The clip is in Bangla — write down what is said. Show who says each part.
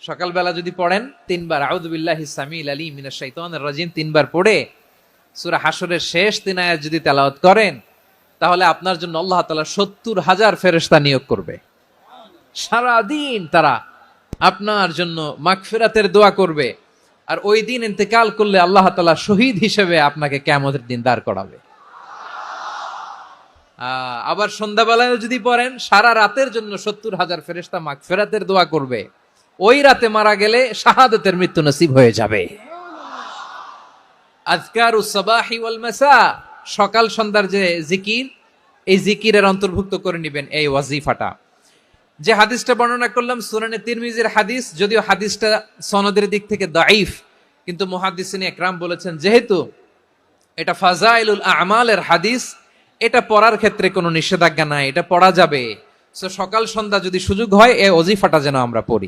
Speaker 1: সকালবেলা যদি পড়েন 3 বার আউযু বিল্লাহিস সামিউল আলিম মিনাশ শাইতানির রাজিম 3 বার পড়ে সূরা হাশরের শেষ 3 আয়াত যদি তেলাওয়াত করেন, তাহলে আপনার জন্য আল্লাহ তাআলা 70,000 ফেরেশতা নিয়োগ করবে। সারা দিন তারা আপনার জন্য মাগফিরাতের দোয়া করবে। আর ওই দিন ইন্তেকাল করলে আল্লাহ তাআলা শহীদ হিসেবে আপনাকে কিয়ামতের দিন দাঁড় করাবে। আবার সন্ধ্যাবেলায় যদি পড়েন, সারা রাতের জন্য 70,000 ফেরেশতা মাগফিরাতের দোয়া করবে। ওই রাতে মারা গেলে শাহাদাতের মৃত্যু নসিব হয়ে যাবে। আযকারুস সাবাহি ওয়াল মাসা, সকাল সন্ধ্যার যে জিকির, এই জিকিরের অন্তর্ভুক্ত করে নেবেন এই ওয়াজিফাটা। যে হাদিসটা বর্ণনা করলাম সুনানে তিরমিজির হাদিস, যদিও হাদিসটা সনদের দিক থেকে দাঈফ, কিন্তু মুহাদ্দিসিন ইকরাম বলেছেন যেহেতু এটা ফাজাইলুল আমালের হাদিস, এটা পড়ার ক্ষেত্রে কোনো নিষেধাজ্ঞা নাই, এটা পড়া যাবে। সো সকাল সন্ধ্যা যদি সুযোগ হয় এই ওয়াজিফাটা যেন আমরা পড়ি।